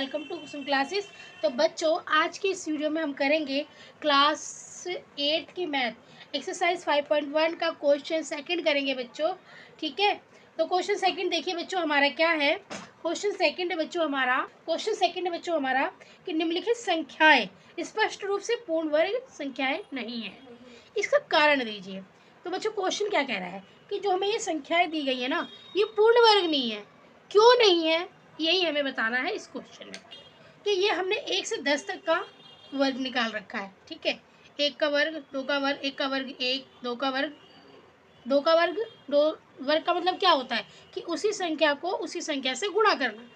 Welcome to Kusum classes. तो बच्चों, आज की इस वीडियो में हम करेंगे क्लास 8 की मैथ एक्सरसाइज 5.1 का क्वेश्चन सेकंड करेंगे बच्चों। ठीक है, तो क्वेश्चन सेकंड देखिए बच्चों, हमारा क्या है। क्वेश्चन सेकंड है बच्चों हमारा कि निम्नलिखित संख्याएं स्पष्ट रूप से पूर्ण वर्ग संख्याएं नहीं है, इसका कारण दीजिए। तो बच्चों, क्वेश्चन क्या कह रहा है कि जो हमें ये संख्याएं दी गई है ना, ये पूर्ण वर्ग नहीं है। क्यों नहीं है, यही हमें बताना है इस क्वेश्चन में। कि ये हमने 1 से 10 तक का वर्ग निकाल रखा है। ठीक है, 1 का वर्ग, 2 का वर्ग, 1 का वर्ग 1, 2 का वर्ग 2 का वर्ग 2। वर्ग का मतलब क्या होता है कि उसी संख्या को उसी संख्या से गुणा करना।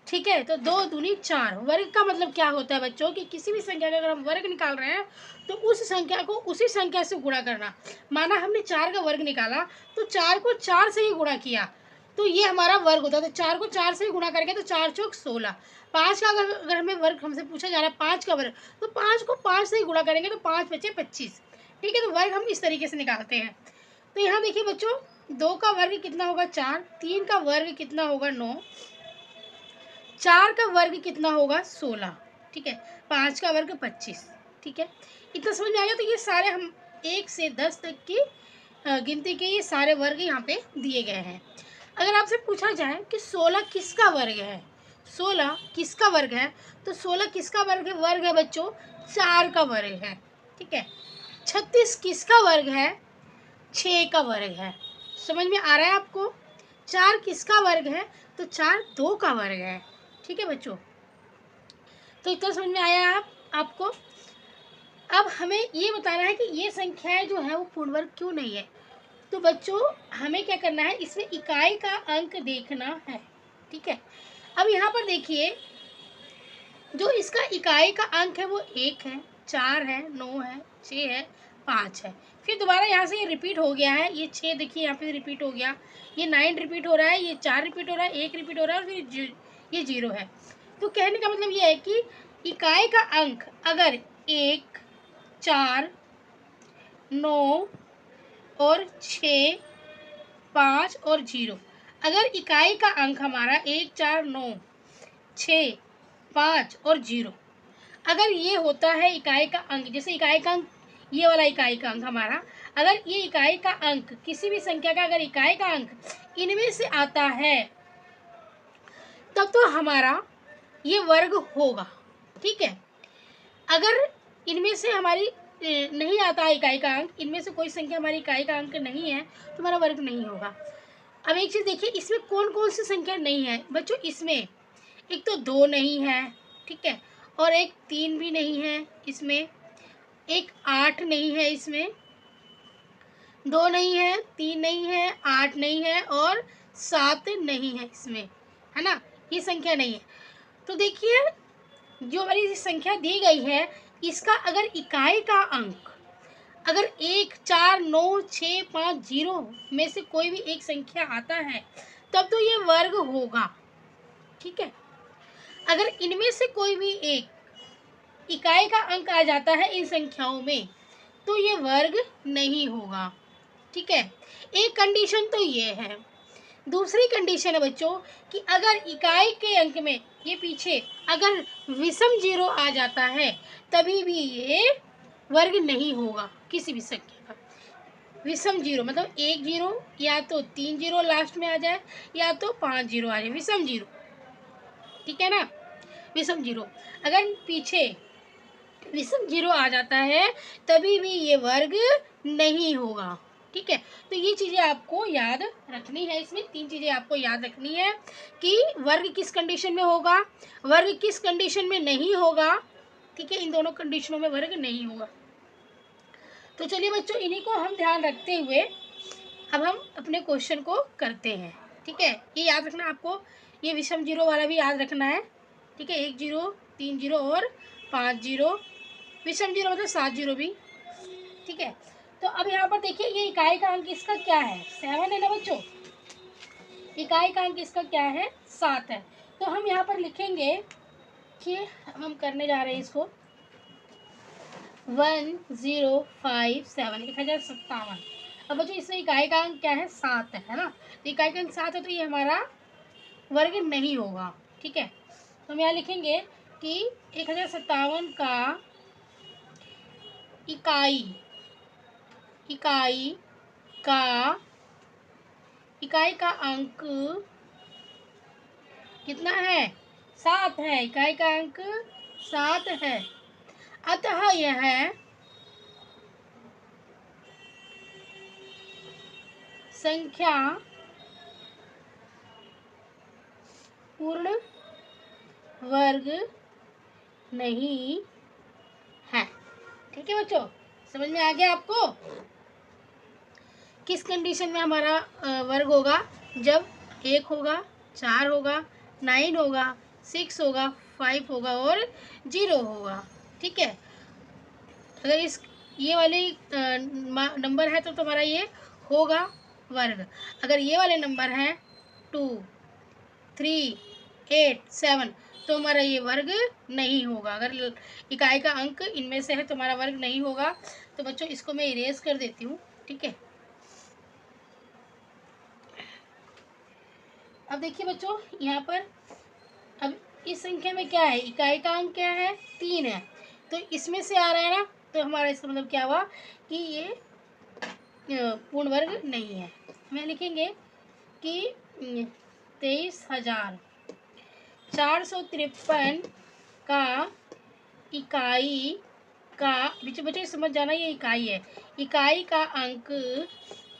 ठीक है, तो 2 दूनी 4। वर्ग का मतलब क्या होता है बच्चों कि किसी भी संख्या का अगर हम वर्ग निकाल रहे हैं तो उस संख्या को उसी संख्या से गुणा करना। माना हमने 4 का वर्ग निकाला तो 4 को 4 से ही गुणा किया तो ये हमारा वर्ग होता है। तो 4 को 4 से ही गुणा करके तो 4 चौक 16। 5 का अगर हमें वर्ग हमसे पूछा जा रहा है 5 का वर्ग, तो 5 को 5 से ही गुणा करेंगे तो 5 बचे 25। ठीक है, तो वर्ग हम इस तरीके से निकालते हैं। तो यहाँ देखिए बच्चों, 2 का वर्ग कितना होगा 4, 3 का वर्ग कितना होगा 9, 4 का वर्ग कितना होगा 16। ठीक है, 5 का वर्ग 25। ठीक है, इतना समझ में आ गया। तो ये सारे हम 1 से 10 तक की गिनती के ये सारे वर्ग यहाँ पे दिए गए हैं। अगर आपसे पूछा जाए कि 16 किसका वर्ग है, 16 किसका वर्ग है, तो 16 किसका वर्ग है बच्चों, 4 का वर्ग है। ठीक है, 36 किसका वर्ग है, 6 का वर्ग है। समझ में आ रहा है आपको। 4 किसका वर्ग है, तो 4 2 का वर्ग है। ठीक है बच्चों, तो इतना समझ में आया आपको। अब हमें ये बताना है कि ये संख्याएं जो है वो पूर्ण वर्ग क्यों नहीं है। तो बच्चों, हमें क्या करना है, इसमें इकाई का अंक देखना है। ठीक है, अब यहाँ पर देखिए, जो इसका इकाई का अंक है वो 1 है, 4 है, 9 है, 6 है, 5 है। फिर दोबारा यहाँ से ये रिपीट हो गया है, ये 6 देखिए यहाँ पे रिपीट हो गया, ये 9 रिपीट हो रहा है, ये 4 रिपीट हो रहा है, 1 रिपीट हो रहा है और फिर ये 0 है। तो कहने का मतलब ये है कि इकाई का अंक अगर 1, 4, 9 और 6, 5 और 0, अगर इकाई का अंक हमारा 1, 4, 9, 6, 5 और 0, अगर ये होता है इकाई का अंक, जैसे इकाई का अंक ये वाला इकाई का अंक हमारा, अगर ये इकाई का अंक किसी भी संख्या का अगर इकाई का अंक इनमें से आता है तब तो हमारा ये वर्ग होगा। ठीक है, अगर इनमें से हमारी नहीं आता इकाई का अंक, इनमें से कोई संख्या हमारी इकाई का अंक नहीं है तो हमारा वर्ग नहीं होगा। अब एक चीज़ देखिए, इसमें कौन कौन सी संख्या नहीं है बच्चों। इसमें एक तो 2 नहीं है, ठीक है, और एक 3 भी नहीं है, इसमें एक 8 नहीं है, इसमें 2 नहीं है, 3 नहीं है, 8 नहीं है और 7 नहीं है इसमें, है ना, ये संख्या नहीं है। तो देखिए, जो हमारी संख्या दी गई है इसका अगर इकाई का अंक अगर 1, 4, 9, 6, 5, 0 में से कोई भी एक संख्या आता है तब तो ये वर्ग होगा। ठीक है, अगर इनमें से कोई भी एक इकाई का अंक आ जाता है इन संख्याओं में तो ये वर्ग नहीं होगा। ठीक है, एक कंडीशन तो ये है। दूसरी कंडीशन है बच्चों कि अगर इकाई के अंक में ये पीछे अगर विषम 0 आ जाता है तभी भी ये वर्ग नहीं होगा। किसी भी संख्या का विषम 0 मतलब 1 0 या तो 3 0 लास्ट में आ जाए या तो 5 0 आ जाए, विषम 0। ठीक है ना, विषम 0 अगर पीछे विषम 0 आ जाता है तभी भी ये वर्ग नहीं होगा। ठीक है, तो ये चीज़ें आपको याद रखनी है। इसमें 3 चीज़ें आपको याद रखनी है कि वर्ग किस कंडीशन में होगा, वर्ग किस कंडीशन में नहीं होगा। ठीक है, इन दोनों कंडीशनों में वर्ग नहीं होगा। तो चलिए बच्चों, इन्हीं को हम ध्यान रखते हुए अब हम अपने क्वेश्चन को करते हैं। ठीक है, ये याद रखना आपको, ये विषम 0 वाला भी याद रखना है। ठीक है, 1 0, 3 0 और 5 0, विषम 0 मतलब 7 0 भी। ठीक है, तो अब यहाँ पर देखिए, ये इकाई का अंक इसका क्या है, 7 है ना बच्चों। इकाई का अंक इसका क्या है, 7 है। तो हम यहाँ पर लिखेंगे कि हम करने जा रहे हैं इसको 1057, 1057। अब बच्चों, इसमें इकाई का अंक क्या है, 7 है ना। तो इकाई का अंक 7 है तो ये हमारा वर्ग नहीं होगा। ठीक है, तो हम यहाँ लिखेंगे कि 1057 का इकाई इकाई का इकाई का अंक कितना है? 7 है। इकाई का अंक 7 है। अतः यह संख्या पूर्ण वर्ग नहीं है। ठीक है बच्चों, समझ में आ गया आपको? किस कंडीशन में हमारा वर्ग होगा? जब 1 होगा, 4 होगा, 9 होगा, 6 होगा, 5 होगा और 0 होगा। ठीक है, अगर इस ये वाले नंबर है तो तुम्हारा ये होगा वर्ग। अगर ये वाले नंबर हैं 2, 3, 8, 7 तो हमारा ये वर्ग नहीं होगा। अगर इकाई का अंक इनमें से है तो हमारा वर्ग नहीं होगा। तो बच्चों इसको मैं इरेज कर देती हूँ। ठीक है, अब देखिए बच्चों यहाँ पर, अब इस संख्या में क्या है? इकाई का अंक क्या है? 3 है। तो इसमें से आ रहा है ना, तो हमारा इसका मतलब क्या हुआ कि ये पूर्ण वर्ग नहीं है। हमें लिखेंगे कि 23,453 का इकाई का, बच्चों बच्चों समझ जाना ये इकाई है, इकाई का अंक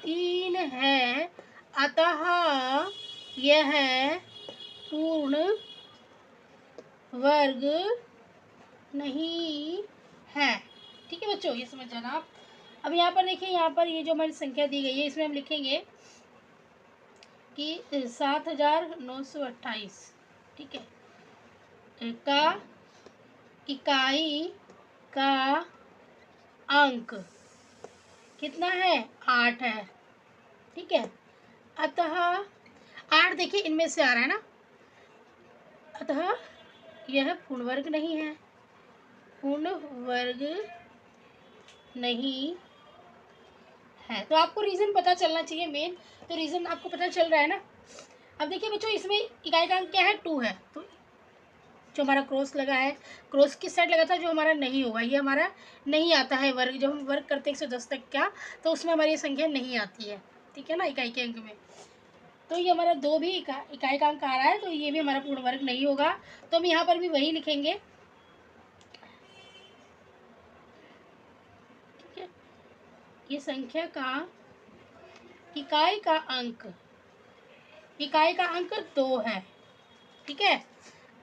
3 है। अतः यह पूर्ण वर्ग नहीं है। ठीक है बच्चों, ये समझ जाना आप। अब यहाँ पर देखिए, यहाँ पर ये जो हमारी संख्या दी गई है इसमें हम लिखेंगे कि 7,928, ठीक है, का इकाई का अंक कितना है? 8 है। ठीक है, अतः 8 देखिए इनमें से आ रहा है ना, अतः यह पूर्ण वर्ग नहीं है। पूर्ण वर्ग नहीं है। तो आपको रीज़न पता चलना चाहिए मेन, तो रीज़न आपको पता चल रहा है ना। अब देखिए बच्चों, इसमें इकाई का अंक क्या है? 2 है। तो जो हमारा क्रॉस लगा है, क्रॉस किस साइड लगा था? जो हमारा नहीं होगा, ये हमारा नहीं आता है वर्ग। जब हम वर्ग करते हैं 110 तक क्या, तो उसमें हमारी ये संख्या नहीं आती है। ठीक है ना, इकाई के अंक में। तो ये हमारा 2 भी इकाई का अंक आ रहा है, तो ये भी हमारा पूर्ण वर्ग नहीं होगा। तो हम यहाँ पर भी वही लिखेंगे। ठीक है, ये संख्या का इकाई का अंक 2 है। ठीक है,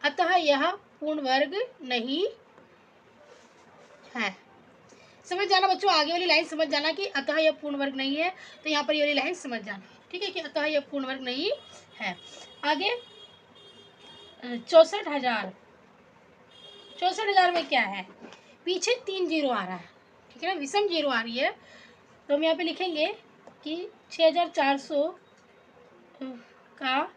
अतः यह पूर्ण वर्ग नहीं है। समझ जाना बच्चों, आगे वाली लाइन समझ जाना कि अतः यह पूर्ण वर्ग नहीं है। तो यहाँ पर ये वाली लाइन समझ जाना। ठीक है, कि अतः यह पूर्ण वर्ग नहीं है। आगे 64,000 में क्या है? पीछे 3 जीरो आ रहा है। ठीक है ना, विषम जीरो आ रही है। तो हम यहाँ पे लिखेंगे कि 6,400 का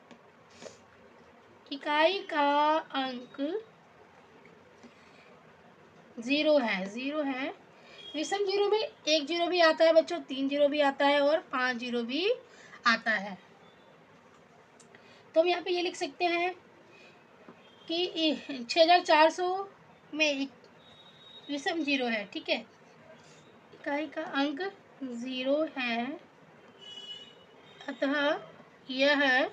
इकाई का अंक 0 है। विषम जीरो में 1 जीरो भी आता है बच्चों, 3 जीरो भी आता है और 5 जीरो भी आता है। तो हम यहाँ पे ये लिख सकते हैं कि 6,400 में एक विषम जीरो है। ठीक है, इकाई का अंक 0 है, अतः यह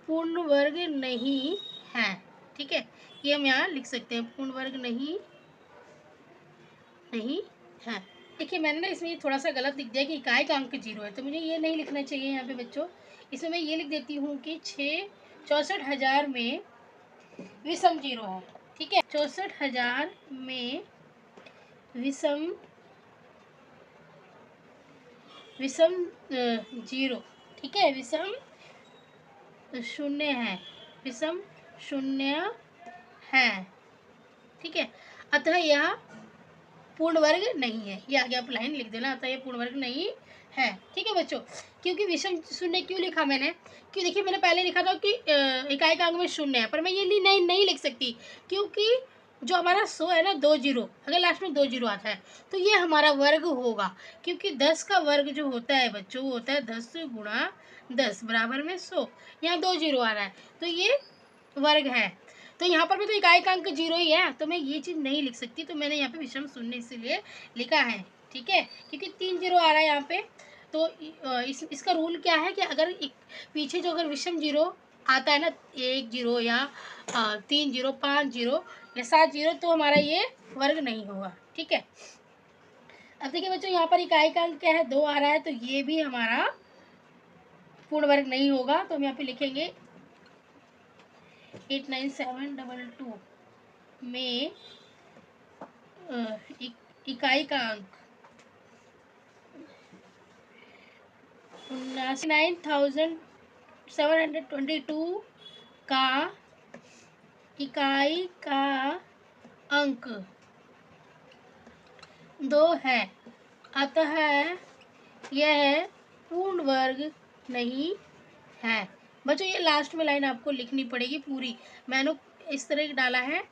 पूर्ण वर्ग नहीं है। ठीक है, ये हम यहाँ लिख सकते हैं, पूर्ण वर्ग नहीं है। देखिए मैंने ना इसमें थोड़ा सा गलत लिख दिया कि इकाई का अंक 0 है, तो मुझे ये नहीं लिखना चाहिए यहाँ पे बच्चों। इसमें मैं ये लिख देती हूँ कि 64,000 में विषम जीरो है। ठीक है, 64,000 में विषम जीरो। ठीक है, विषम शून्य है, विषम शून्य है। ठीक है, अतः यह पूर्ण वर्ग नहीं है। ये आगे आप लाइन लिख देना, अतः यह पूर्ण वर्ग नहीं है। ठीक है बच्चों, क्योंकि विषम शून्य क्यों लिखा मैंने? क्यों, देखिए मैंने पहले लिखा था कि इकाई का अंक में शून्य है, पर मैं ये नहीं लिख सकती, क्योंकि जो हमारा 100 है ना, 2 जीरो, अगर लास्ट में 2 जीरो आता है तो ये हमारा वर्ग होगा। क्योंकि 10 का वर्ग जो होता है बच्चों, वो होता है 10 गुणा 10 बराबर में 100। यहाँ 2 जीरो आ रहा है, तो ये वर्ग है। तो यहाँ पर भी तो इकाई का अंक 0 ही है, तो मैं ये चीज़ नहीं लिख सकती, तो मैंने यहाँ पे विषम शून्य इसीलिए लिखा है, ठीक है, क्योंकि 3 0 आ रहा है यहाँ पे। तो इसका रूल क्या है कि अगर पीछे जो अगर विषम 0 आता है ना, 1 0 या 3 0 5 0 या 7 0, तो हमारा ये वर्ग नहीं होगा, ठीक है। अब देखिए बच्चों, यहाँ पर इकाई का अंक क्या है, 2 आ रहा है, तो ये भी हमारा पूर्ण वर्ग नहीं होगा। तो हम यहाँ पे लिखेंगे 89722 में इकाई का अंक 9722 का इकाई का अंक 2 है, अतः यह पूर्ण वर्ग नहीं है। बच्चों ये लास्ट में लाइन आपको लिखनी पड़ेगी पूरी, मैंने इस तरह डाला है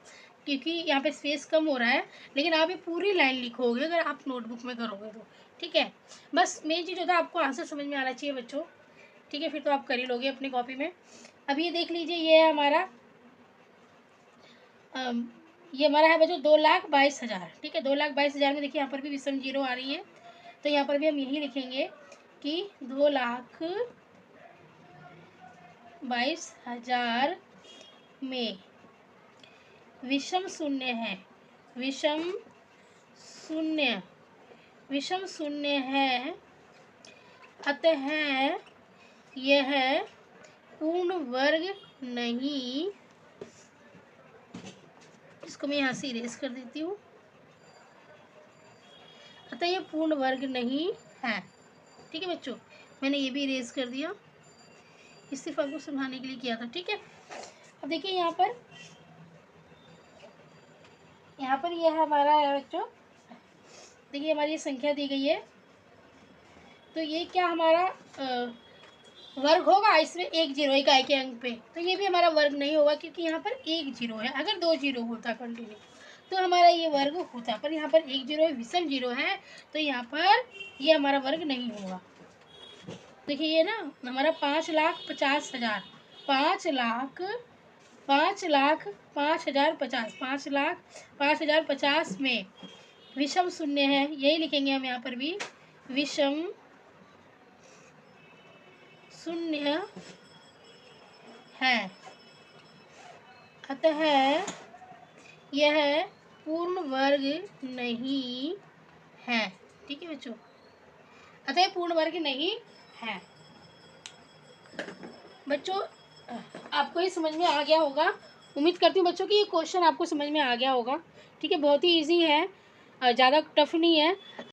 क्योंकि यहाँ पे स्पेस कम हो रहा है, लेकिन आप ये पूरी लाइन लिखोगे अगर आप नोटबुक में करोगे तो, ठीक है। बस मेन चीज़ होता है आपको आंसर समझ में आना चाहिए बच्चों, ठीक है, फिर तो आप कर ही लोगे अपनी कॉपी में। अब ये देख लीजिए, ये है हमारा ये हमारा है बच्चों 2,22,000, ठीक है। 2,22,000 में देखिए यहाँ पर भी विषम 0 आ रही है, तो यहाँ पर भी हम यही लिखेंगे कि 2,22,000 में विषम शून्य है, विषम शून्य है, अतः यह पूर्ण वर्ग नहीं, इसको मैं यहाँ से इरेज कर देती हूँ, अतः यह पूर्ण वर्ग नहीं है, ठीक है बच्चों। मैंने ये भी इरेज कर दिया, इस सिर्फ आपको समझाने के लिए किया था, ठीक है। अब देखिए यहाँ पर यह हमारा है बच्चों, देखिए हमारी ये संख्या दी गई है, तो ये क्या हमारा वर्ग होगा, इसमें 1 0 इकाई के अंक पे, तो ये भी हमारा वर्ग नहीं होगा क्योंकि यहाँ पर 1 0 है। अगर 2 0 होता कंटिन्यू तो हमारा ये वर्ग होता, पर यहाँ पर 1 0 विषम 0 है, तो यहाँ पर ये हमारा वर्ग नहीं होगा। देखिए ये ना हमारा 5,50,000 5,05,050 में विषम शून्य है, यही लिखेंगे हम यहाँ पर भी, विषम शून्य है, अतः यह पूर्ण वर्ग नहीं है, ठीक है बच्चों, अतः पूर्ण वर्ग नहीं है। बच्चों आपको ये समझ में आ गया होगा, उम्मीद करती हूँ बच्चों कि ये क्वेश्चन आपको समझ में आ गया होगा, ठीक है। बहुत ही इजी है, ज़्यादा टफ नहीं है।